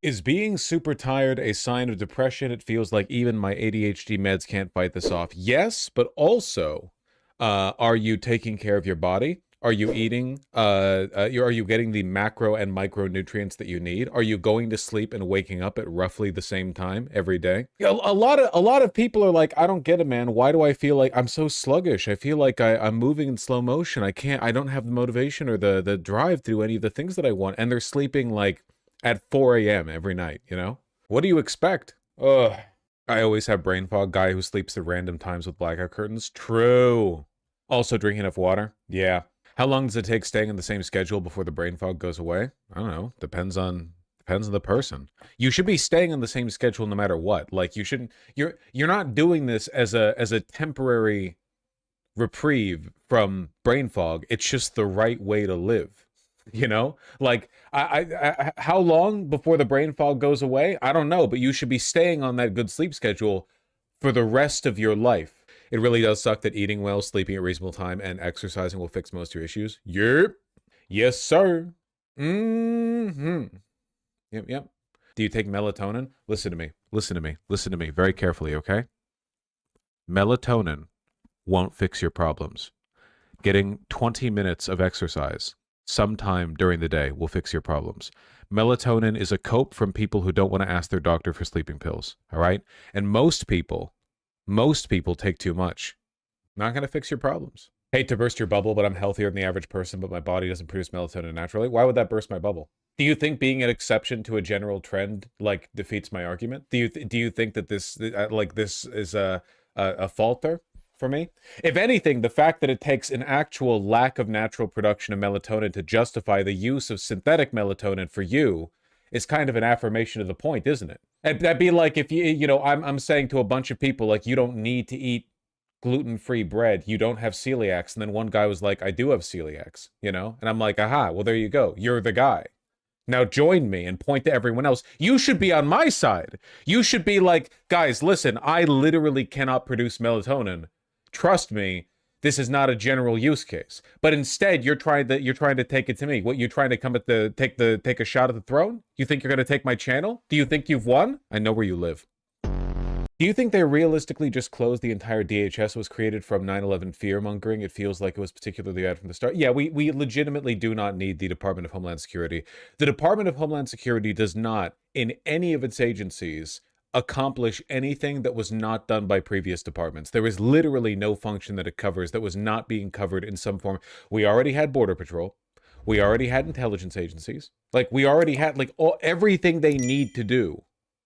Is being super tired a sign of depression? It feels like even my ADHD meds can't fight this off. Yes, but also, are you taking care of your body? Are you eating? Are you getting the macro and micronutrients that you need? Are you going to sleep and waking up at roughly the same time every day? A lot of people are like, I don't get it, man. Why do I feel like I'm so sluggish? I feel like I'm moving in slow motion. I don't have the motivation or the drive to do any of the things that I want. And they're sleeping like at 4 a.m. every night, you know? What do you expect? Ugh. I always have brain fog. Guy who sleeps at random times with blackout curtains. True. Also drinking enough water. Yeah. How long does it take staying on the same schedule before the brain fog goes away? I don't know. Depends on the person. You should be staying on the same schedule no matter what. Like you shouldn't you're not doing this as a temporary reprieve from brain fog. It's just the right way to live. You know, like how long before the brain fog goes away? I don't know, but you should be staying on that good sleep schedule for the rest of your life. It really does suck that eating well, sleeping at reasonable time, and exercising will fix most of your issues. Yep. Yes, sir. Mm-hmm. Yep. Do you take melatonin? Listen to me. Listen to me. Listen to me very carefully, okay? Melatonin won't fix your problems. Getting 20 minutes of exercise sometime during the day will fix your problems. Melatonin is a cope from people who don't want to ask their doctor for sleeping pills, all right? And most people take too much. Not going to fix your problems. Hate to burst your bubble, but I'm healthier than the average person, but my body doesn't produce melatonin naturally. Why would that burst my bubble? Do you think being an exception to a general trend, like, defeats my argument? Do you think that this is a falter for me? If anything, the fact that it takes an actual lack of natural production of melatonin to justify the use of synthetic melatonin for you is kind of an affirmation of the point, isn't it? That'd be like if I'm saying to a bunch of people, like, you don't need to eat gluten-free bread, you don't have celiacs, and then one guy was like, I do have celiacs, and I'm like, aha, well, there you go, you're the guy. Now join me and point to everyone else. You should be on my side. You should be like, guys, listen, I literally cannot produce melatonin. Trust me, this is not a general use case. But instead, you're trying to take it to me. What, you're trying to come at take a shot at the throne? You think you're going to take my channel? Do you think you've won? I know where you live. Do you think they realistically just closed the entire DHS was created from 9/11 fear-mongering? It feels like it was particularly bad from the start. Yeah, we legitimately do not need the Department of Homeland Security. The Department of Homeland Security does not, in any of its agencies, accomplish anything that was not done by previous departments. There is literally no function that it covers that was not being covered in some form. We already had Border Patrol. We already had intelligence agencies. Like, we already had, like, everything they need to do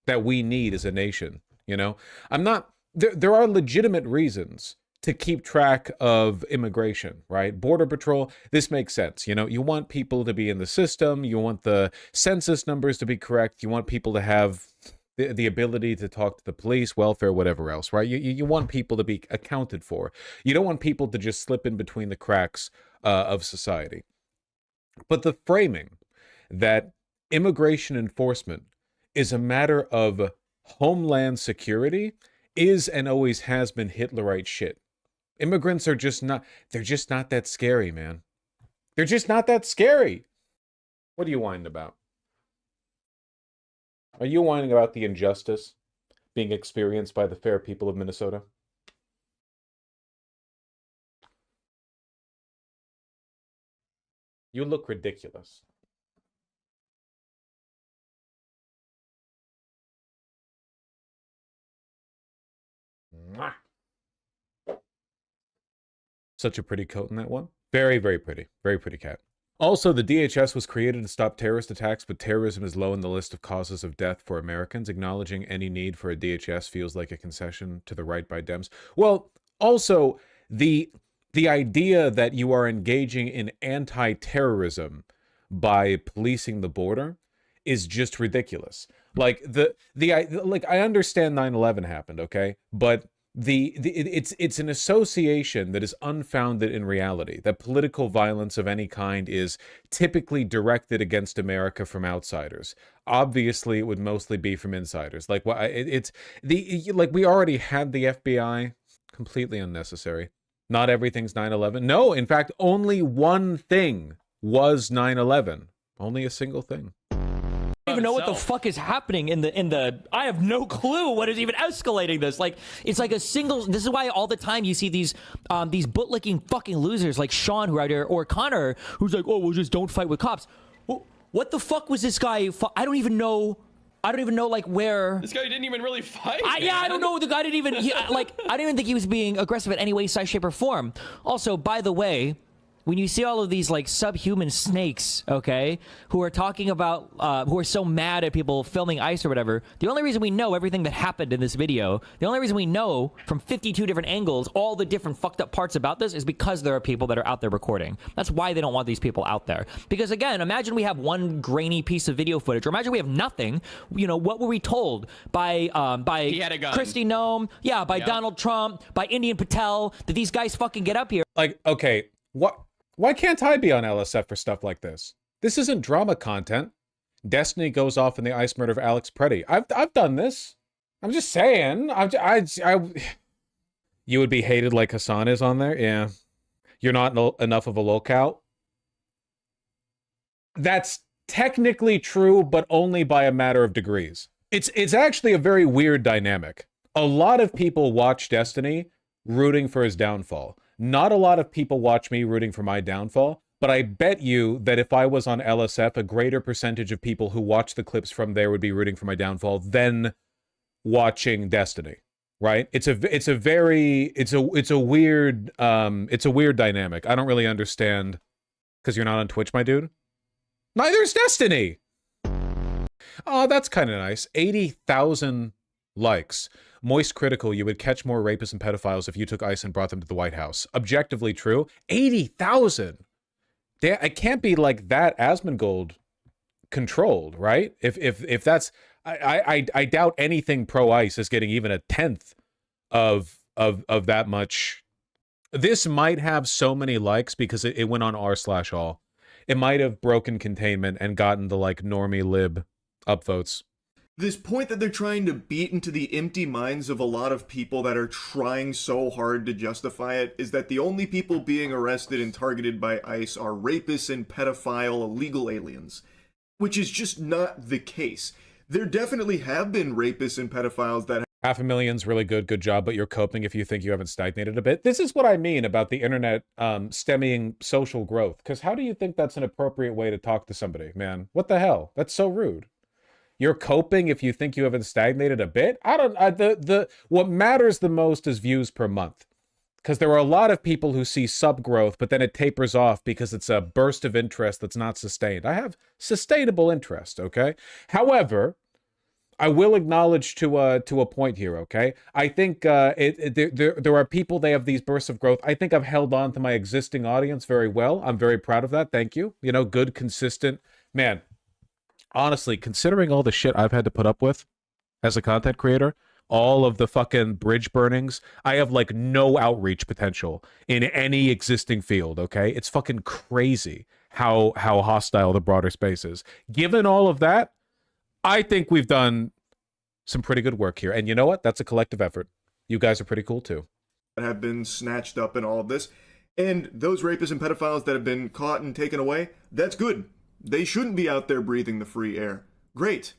that we need as a nation. There are legitimate reasons to keep track of immigration, right? Border Patrol, this makes sense. You want people to be in the system. You want the census numbers to be correct. You want people to have the ability to talk to the police, welfare, whatever else, right? You want people to be accounted for. You don't want people to just slip in between the cracks of society. But the framing that immigration enforcement is a matter of homeland security is and always has been Hitlerite shit. Immigrants are they're just not that scary, man. They're just not that scary. What are you whining about? Are you whining about the injustice being experienced by the fair people of Minnesota? You look ridiculous. Mwah. Such a pretty coat in that one. Very, very pretty. Very pretty cat. Also, the DHS was created to stop terrorist attacks, but terrorism is low in the list of causes of death for Americans. Acknowledging any need for a DHS feels like a concession to the right by Dems. Well, also, the idea that you are engaging in anti-terrorism by policing the border is just ridiculous. Like, I understand 9/11 happened, okay? But it's an association that is unfounded in reality, that political violence of any kind is typically directed against America from outsiders. Obviously, it would mostly be from insiders. Like, we already had the FBI. Completely unnecessary. Not everything's 9/11. No, in fact, only one thing was 9/11. Only a single thing. I don't even know what the fuck is happening in the I have no clue what is even escalating this. Like, it's like a single. This is why all the time you see these bootlicking fucking losers like Sean who are out here, or Connor who's like, oh, well, just don't fight with cops. Well, what the fuck was this guy? I don't even know like where this guy didn't even really fight. Yeah, I don't know. The guy didn't even I don't even think he was being aggressive in any way, size, shape, or form. Also, by the way, when you see all of these like subhuman snakes, okay, who are talking about, who are so mad at people filming ICE or whatever, the only reason we know everything that happened in this video, the only reason we know from 52 different angles all the different fucked up parts about this is because there are people that are out there recording. That's why they don't want these people out there. Because again, imagine we have one grainy piece of video footage, or imagine we have nothing. You know, what were we told by Kristi Noem, yeah, by Donald Trump, by Indian Patel, that these guys fucking get up here? Like, okay, what? Why can't I be on LSF for stuff like this? This isn't drama content. Destiny goes off in the ICE murder of Alex Preddy. I've done this. I'm just saying. You would be hated like Hassan is on there? Yeah. You're not enough of a lookout? That's technically true, but only by a matter of degrees. It's actually a very weird dynamic. A lot of people watch Destiny rooting for his downfall. Not a lot of people watch me rooting for my downfall, but I bet you that if I was on LSF, a greater percentage of people who watch the clips from there would be rooting for my downfall than watching Destiny, right? It's a weird dynamic. I don't really understand, because you're not on Twitch, my dude. Neither is Destiny. Oh, that's kind of nice. 80,000 likes. Moist critical, you would catch more rapists and pedophiles if you took ICE and brought them to the White House. Objectively true. 80,000. It can't be like that asmongold controlled, right? If that's, I doubt anything pro ICE is getting even a tenth of that much. This might have so many likes because it went on r/all. It might have broken containment and gotten the like normie lib upvotes. This point that they're trying to beat into the empty minds of a lot of people that are trying so hard to justify it is that the only people being arrested and targeted by ICE are rapists and pedophile illegal aliens, which is just not the case. There definitely have been rapists and pedophiles that 500,000's really good job, but you're coping if you think you haven't stagnated a bit. This is what I mean about the internet stemming social growth, because how do you think that's an appropriate way to talk to somebody, man? What the hell? That's so rude. You're coping if you think you haven't stagnated a bit? What matters the most is views per month. Because there are a lot of people who see sub growth, but then it tapers off because it's a burst of interest that's not sustained. I have sustainable interest, okay? However, I will acknowledge to a point here, okay? I think there are people, they have these bursts of growth. I think I've held on to my existing audience very well. I'm very proud of that. Thank you. You know, good, consistent. Man, honestly, considering all the shit I've had to put up with as a content creator, all of the fucking bridge burnings, I have like no outreach potential in any existing field, okay? It's fucking crazy how hostile the broader space is. Given all of that, I think we've done some pretty good work here. And you know what? That's a collective effort. You guys are pretty cool too. Have been snatched up in all of this. And those rapists and pedophiles that have been caught and taken away, that's good. They shouldn't be out there breathing the free air. Great.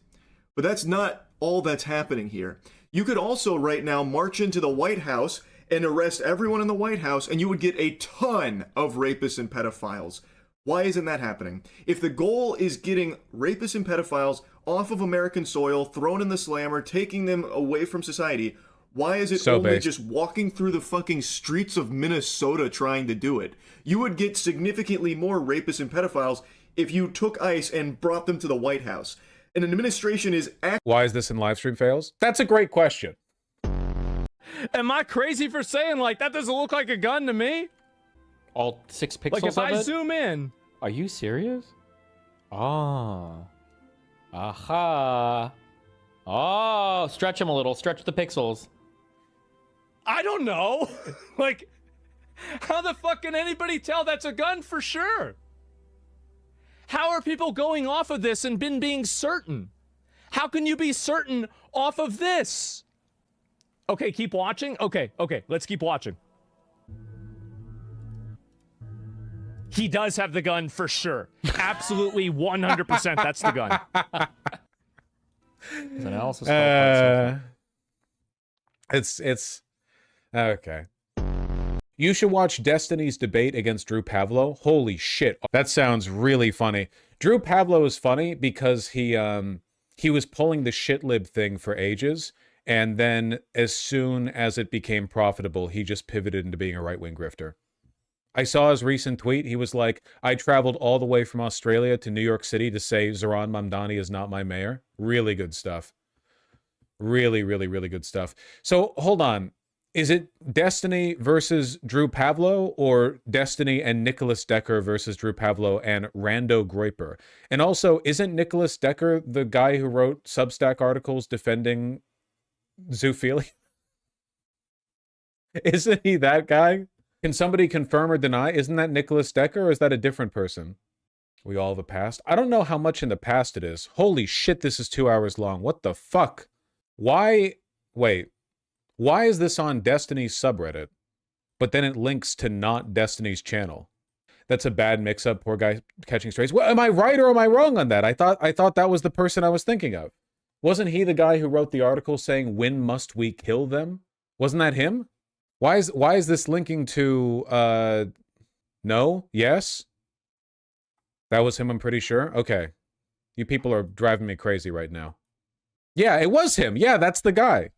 But that's not all that's happening here. You could also right now march into the White House and arrest everyone in the White House, and you would get a ton of rapists and pedophiles. Why isn't that happening? If the goal is getting rapists and pedophiles off of American soil, thrown in the slammer, taking them away from society, why is it only just walking through the fucking streets of Minnesota trying to do it? You would get significantly more rapists and pedophiles if you took ICE and brought them to the White House. An administration is... Why is this in livestream fails? That's a great question. Am I crazy for saying, like, that doesn't look like a gun to me? All 6 pixels like, if of I it? zoom in... Are you serious? Ah. Aha. Oh, stretch them a little. Stretch the pixels. I don't know. Like, how the fuck can anybody tell that's a gun for sure? How are people going off of this and being certain? How can you be certain off of this? Okay, keep watching. Okay, let's keep watching. He does have the gun for sure. Absolutely 100% that's the gun. Analysis. It's okay. You should watch Destiny's debate against Drew Pavlou. Holy shit, that sounds really funny. Drew Pavlou is funny because he was pulling the shitlib thing for ages, and then as soon as it became profitable, he just pivoted into being a right-wing grifter. I saw his recent tweet. He was like, I traveled all the way from Australia to New York City to say Zoran Mamdani is not my mayor. Really good stuff. Really, really, really good stuff. So, hold on. Is it Destiny versus Drew Pavlou, or Destiny and Nicholas Decker versus Drew Pavlou and Rando Groiper? And also, isn't Nicholas Decker the guy who wrote Substack articles defending zoophilia? Isn't he that guy? Can somebody confirm or deny? Isn't that Nicholas Decker, or is that a different person? We all have a past? I don't know how much in the past it is. Holy shit, this is 2 hours long. What the fuck? Why? Wait. Why is this on Destiny's subreddit, but then it links to not Destiny's channel? That's a bad mix-up. Poor guy catching strays. Well, am I right or am I wrong on that? I thought that was the person I was thinking of. Wasn't he the guy who wrote the article saying, when must we kill them? Wasn't that him? Why is this linking to, no? Yes? That was him, I'm pretty sure. Okay. You people are driving me crazy right now. Yeah, it was him. Yeah, that's the guy.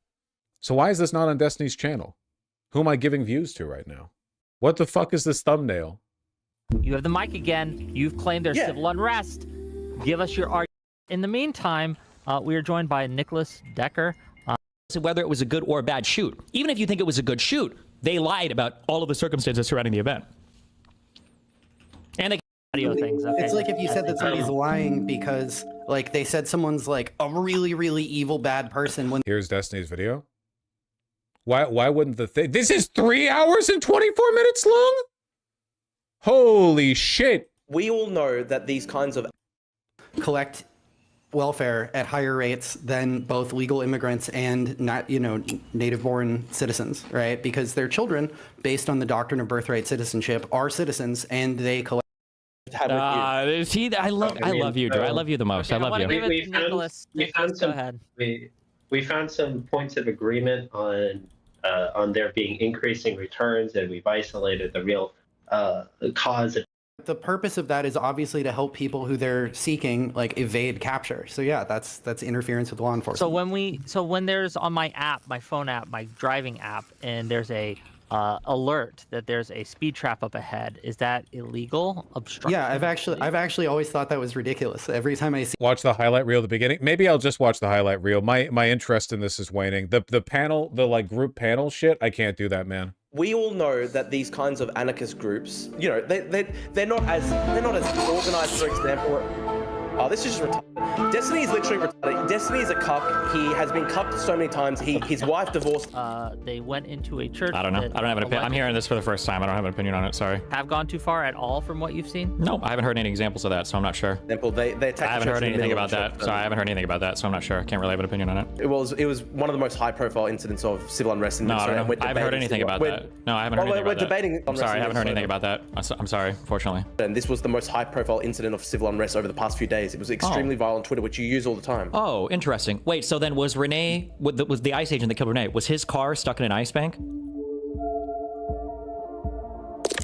So why is this not on Destiny's channel? Who am I giving views to right now? What the fuck is this thumbnail? You have the mic again. You've claimed there's civil unrest. Give us your argument. In the meantime, we are joined by Nicholas Decker. Whether it was a good or a bad shoot. Even if you think it was a good shoot, they lied about all of the circumstances surrounding the event. And they audio things. Okay. It's like if you said that somebody's lying because, like, they said someone's like a really, really evil bad person when. Here's Destiny's video. Why wouldn't the thing? This is 3 hours and 24 minutes long? Holy shit. We all know that these kinds of Collect welfare at higher rates than both legal immigrants and not, native-born citizens, right? Because their children, based on the doctrine of birthright citizenship, are citizens, and they collect. See, I love you, Drew. I love you the most. Okay, I love you. Give it to Nicholas. Nicholas, go ahead. We found some points of agreement on there being increasing returns, and we've isolated the real cause of. The purpose of that is obviously to help people who they're seeking, like, evade capture. So yeah, that's interference with law enforcement. So when there's on my app, my phone app, my driving app, and there's a alert that there's a speed trap up ahead, is that illegal? Obstruction? Yeah, I've actually always thought that was ridiculous. Every time I see. Watch the highlight reel at the beginning. Maybe I'll just watch the highlight reel. My interest in this is waning. The panel, the like group panel shit, I can't do that, man. we all know that these kinds of anarchist groups, they're not as organized. For example, oh, this is just retarded. Destiny is literally retarded. Destiny is a cuck. He has been cucked so many times. His wife divorced. They went into a church. I don't know. I don't have an opinion. I'm hearing this for the first time. I don't have an opinion on it. Sorry. Have gone too far at all from what you've seen? No, I haven't heard any examples of that, so I'm not sure. Example, they attacked I haven't heard anything about that. So I haven't heard anything about that, so I'm not sure. I can't really have an opinion on it. It was one of the most high-profile incidents of civil unrest in No, I Australia. don't know. I haven't heard anything about that. No, I haven't heard anything about that. We're debating. I'm sorry, I haven't heard anything about that. I'm sorry, fortunately. And this was the most high-profile incident of civil unrest over the past few days. It was extremely viral on Twitter, which you use all the time. Oh, interesting. Wait, so then was Renee, was the ICE agent that killed Renee, was his car stuck in an ice bank?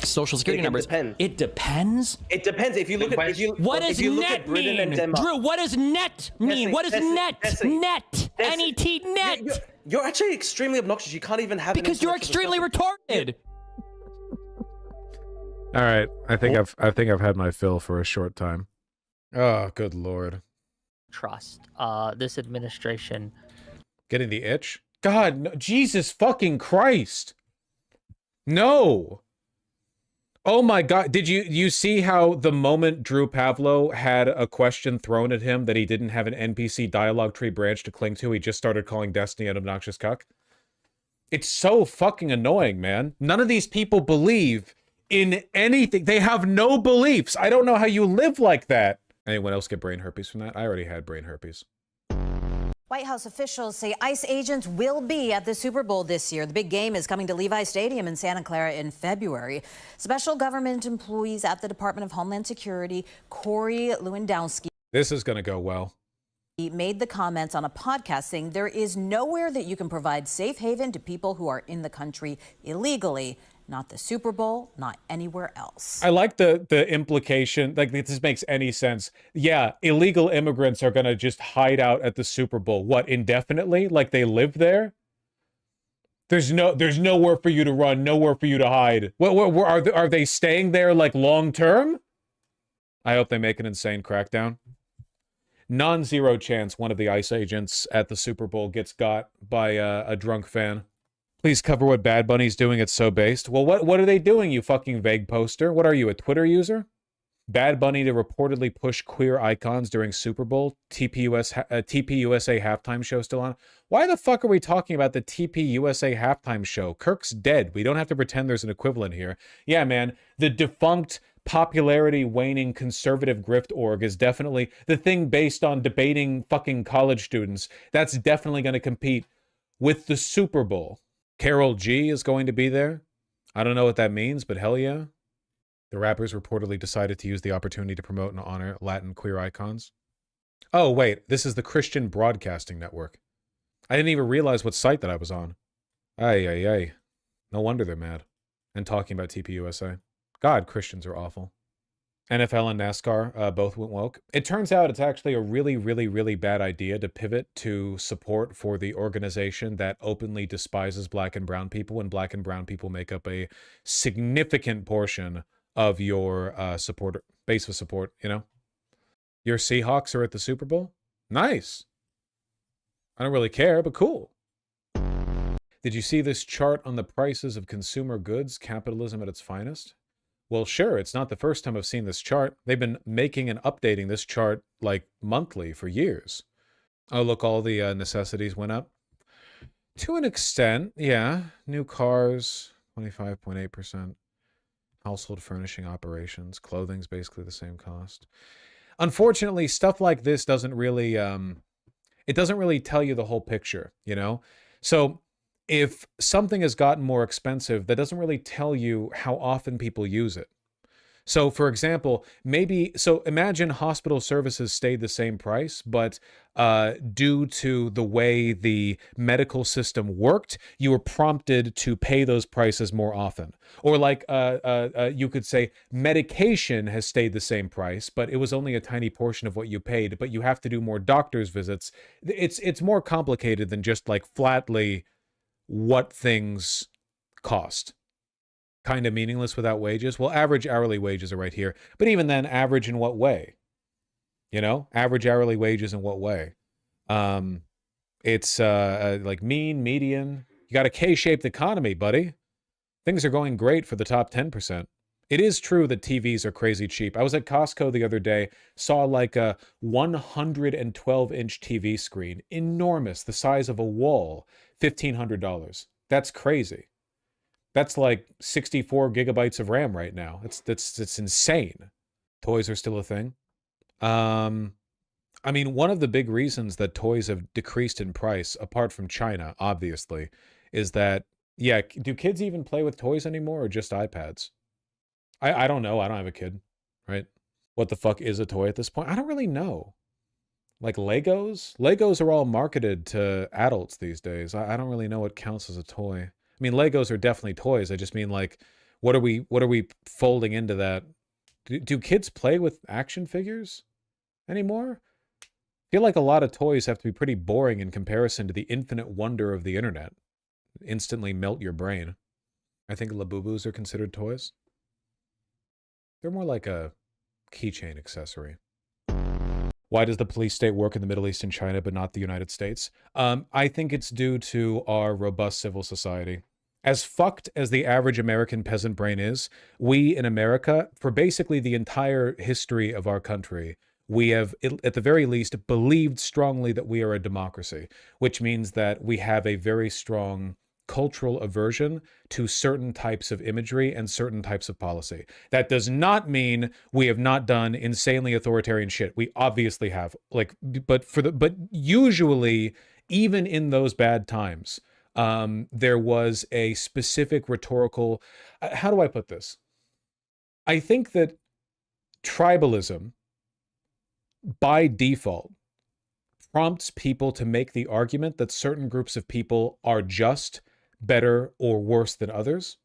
Social security numbers. It depends? It depends. If you look at what does net mean? Drew, what does net mean? What is net? Net. N-E-T, net. You're actually extremely obnoxious. You can't even have because you're extremely retarded. All right, I think I've had my fill for a short time. Oh, good lord. Trust this administration. Getting the itch? God, no, Jesus fucking Christ. No. Oh my God, did you see how the moment Drew Pavlou had a question thrown at him that he didn't have an NPC dialogue tree branch to cling to, he just started calling Destiny an obnoxious cuck? It's so fucking annoying, man. None of these people believe in anything. They have no beliefs. I don't know how you live like that. Anyone else get brain herpes from that? I already had brain herpes. White House officials say ICE agents will be at the Super Bowl this year. The big game is coming to Levi Stadium in Santa Clara in February. Special government employees at the Department of Homeland Security, Corey Lewandowski, This is going to go well. he made the comments on a podcast saying there is nowhere that you can provide safe haven to people who are in the country illegally. Not the Super Bowl, not anywhere else. I like the implication, like if this makes any sense. Yeah, illegal immigrants are going to just hide out at the Super Bowl. What, indefinitely? Like they live there? There's nowhere for you to run, nowhere for you to hide. Are they staying there like long term? I hope they make an insane crackdown. Non-zero chance one of the ICE agents at the Super Bowl gets got by a drunk fan. Please cover what Bad Bunny's doing. It's so based. Well, what are they doing, you fucking vague poster? What are you, a Twitter user? Bad Bunny to reportedly push queer icons during Super Bowl. TPUSA halftime show still on. Why the fuck are we talking about the TPUSA halftime show? Kirk's dead. We don't have to pretend there's an equivalent here. Yeah, man, the defunct popularity waning conservative grift org is definitely the thing based on debating fucking college students. That's definitely going to compete with the Super Bowl. Carol G is going to be there. I don't know what that means, but hell yeah. The rappers reportedly decided to use the opportunity to promote and honor Latin queer icons. Oh, wait, this is the Christian Broadcasting Network. I didn't even realize what site that I was on. Ay, ay, ay. No wonder they're mad. And talking about TPUSA. God, Christians are awful. NFL and NASCAR both went woke. It turns out it's actually a really, really, really bad idea to pivot to support for the organization that openly despises black and brown people, when black and brown people make up a significant portion of your base of support, you know? Your Seahawks are at the Super Bowl? Nice. I don't really care, but cool. Did you see this chart on the prices of consumer goods, capitalism at its finest? Well, sure, it's not the first time I've seen this chart. They've been making and updating this chart like monthly for years. Oh, look, all the necessities went up. To an extent, yeah. New cars, 25.8%. Household furnishing operations. Clothing's basically the same cost. Unfortunately, stuff like this doesn't really, it doesn't really tell you the whole picture, you know? So if something has gotten more expensive, that doesn't really tell you how often people use it. So for example, imagine hospital services stayed the same price, but due to the way the medical system worked, you were prompted to pay those prices more often. Or like you could say medication has stayed the same price, but it was only a tiny portion of what you paid, but you have to do more doctor's visits. It's more complicated than just like flatly what things cost. Kind of meaningless without wages. Well, average hourly wages are right here. But even then, average in what way? You know, average hourly wages in what way? It's like mean, median. You got a K-shaped economy, buddy. Things are going great for the top 10%. It is true that TVs are crazy cheap. I was at Costco the other day, saw like a 112-inch TV screen, enormous, the size of a wall, $1,500. That's crazy. That's like 64 gigabytes of RAM right now. It's insane. Toys are still a thing. I mean, one of the big reasons that toys have decreased in price, apart from China, obviously, is that, yeah, do kids even play with toys anymore or just iPads? I don't know. I don't have a kid, right? What the fuck is a toy at this point? I don't really know. Like Legos? Legos are all marketed to adults these days. I don't really know what counts as a toy. I mean, Legos are definitely toys. I just mean like, what are we folding into that? Do kids play with action figures anymore? I feel like a lot of toys have to be pretty boring in comparison to the infinite wonder of the internet. Instantly melt your brain. I think Labubus are considered toys. They're more like a keychain accessory. Why does the police state work in the Middle East and China, but not the United States? I think it's due to our robust civil society. As fucked as the average American peasant brain is, we in America, for basically the entire history of our country, we have, at the very least, believed strongly that we are a democracy, which means that we have a very strong cultural aversion to certain types of imagery and certain types of policy. That does not mean we have not done insanely authoritarian shit. We obviously have. But usually, even in those bad times, there was a specific rhetorical. How do I put this? I think that tribalism, by default, prompts people to make the argument that certain groups of people are just better or worse than others,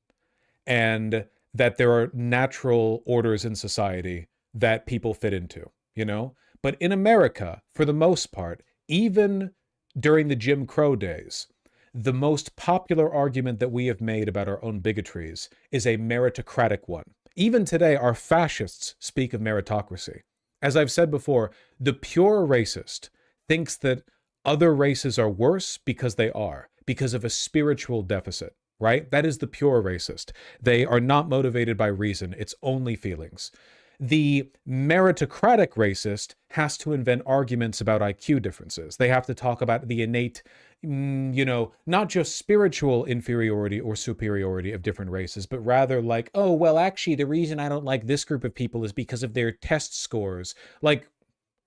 and that there are natural orders in society that people fit into, you know? But in America, for the most part, even during the Jim Crow days, the most popular argument that we have made about our own bigotries is a meritocratic one. Even today, our fascists speak of meritocracy. As I've said before, the pure racist thinks that other races are worse because they are, because of a spiritual deficit, right? That is the pure racist. They are not motivated by reason. It's only feelings. The meritocratic racist has to invent arguments about IQ differences. They have to talk about the innate, not just spiritual inferiority or superiority of different races, but rather like, oh, well, actually, the reason I don't like this group of people is because of their test scores. Like,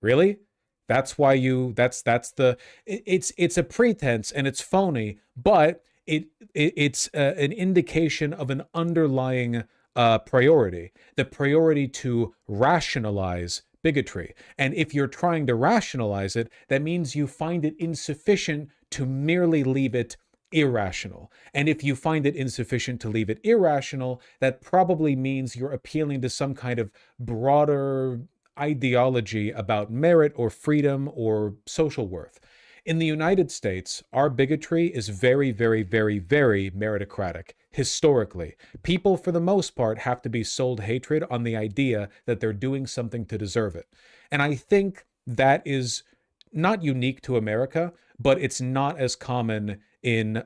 really? That's why it's a pretense and it's phony, but it's an indication of an underlying priority, the priority to rationalize bigotry. And if you're trying to rationalize it, that means you find it insufficient to merely leave it irrational. And if you find it insufficient to leave it irrational, that probably means you're appealing to some kind of broader ideology about merit or freedom or social worth. In the United States, our bigotry is very, very, very, very meritocratic. Historically, people, for the most part, have to be sold hatred on the idea that they're doing something to deserve it. And I think that is not unique to America, but it's not as common in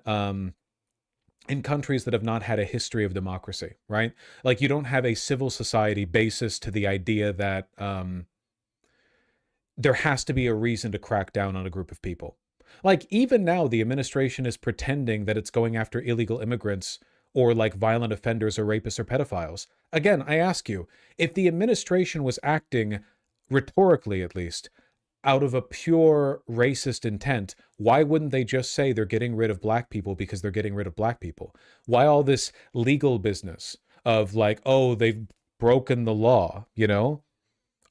countries that have not had a history of democracy, right? Like, you don't have a civil society basis to the idea that there has to be a reason to crack down on a group of people. Like, even now, the administration is pretending that it's going after illegal immigrants or like violent offenders or rapists or pedophiles. Again, I ask you, if the administration was acting, rhetorically at least, out of a pure racist intent, why wouldn't they just say they're getting rid of black people because they're getting rid of black people? Why all this legal business of like, oh, they've broken the law,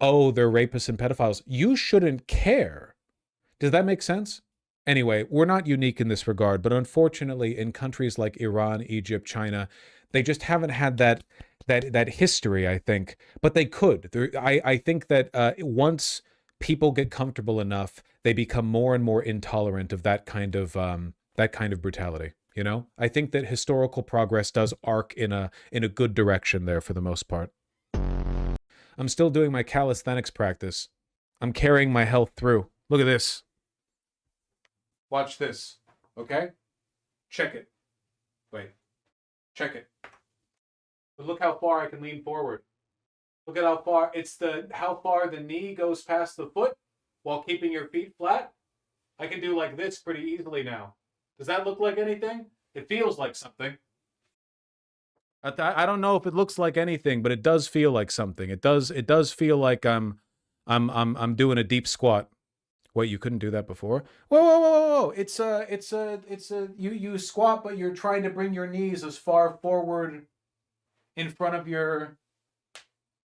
Oh, they're rapists and pedophiles. You shouldn't care. Does that make sense? Anyway, we're not unique in this regard, but unfortunately in countries like Iran, Egypt, China, they just haven't had that history, I think, but they could. I think that once people get comfortable enough, they become more and more intolerant of that kind of brutality. I think that historical progress does arc in a good direction there for the most part. I'm still doing my calisthenics practice. I'm carrying my health through. Look at this. Watch this. Okay? Check it. Wait. Check it. But look how far I can lean forward. Look at how far how far the knee goes past the foot while keeping your feet flat. I can do like this pretty easily now. Does that look like anything? It feels like something. I don't know if it looks like anything, but it does feel like something. It does feel like I'm doing a deep squat. Wait, you couldn't do that before? Whoa! It's you squat, but you're trying to bring your knees as far forward in front of your,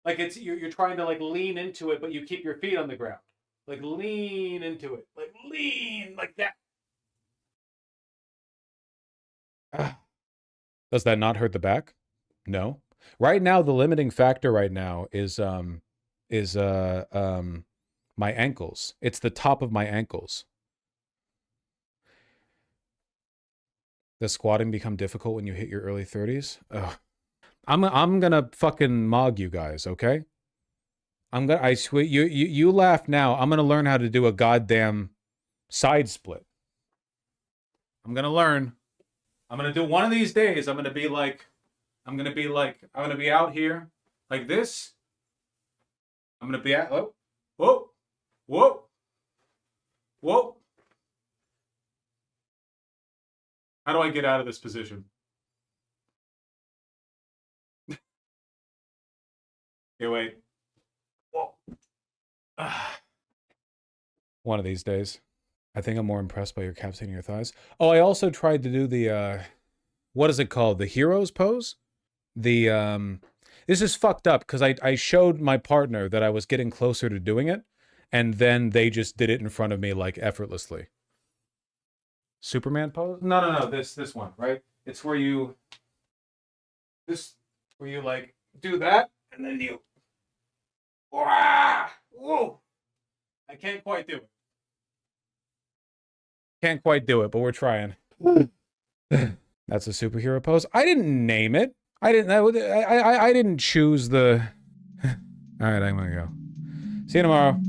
like you're trying to like lean into it, but you keep your feet on the ground. Like lean into it. Like lean like that. Does that not hurt the back? No. Right now, the limiting factor right now is my ankles. It's the top of my ankles. Does squatting become difficult when you hit your early 30s? Ugh. I'm gonna fucking mog you guys, okay? I swear, you laugh now. I'm gonna learn how to do a goddamn side split. I'm gonna learn. I'm gonna do one of these days. I'm gonna be out here like this. I'm gonna be at whoa. How do I get out of this position? Okay, wait. Whoa. One of these days. I think I'm more impressed by your calves and your thighs. Oh, I also tried to do the, what is it called? The hero's pose? The, this is fucked up because I showed my partner that I was getting closer to doing it, and then they just did it in front of me, like, effortlessly. Superman pose? No, this one, right? It's where you, like, do that, and then you, whoa! I can't quite do it. Can't quite do it, but we're trying. That's a superhero pose. I didn't name it. I didn't choose the... All right, I'm gonna go. See you tomorrow.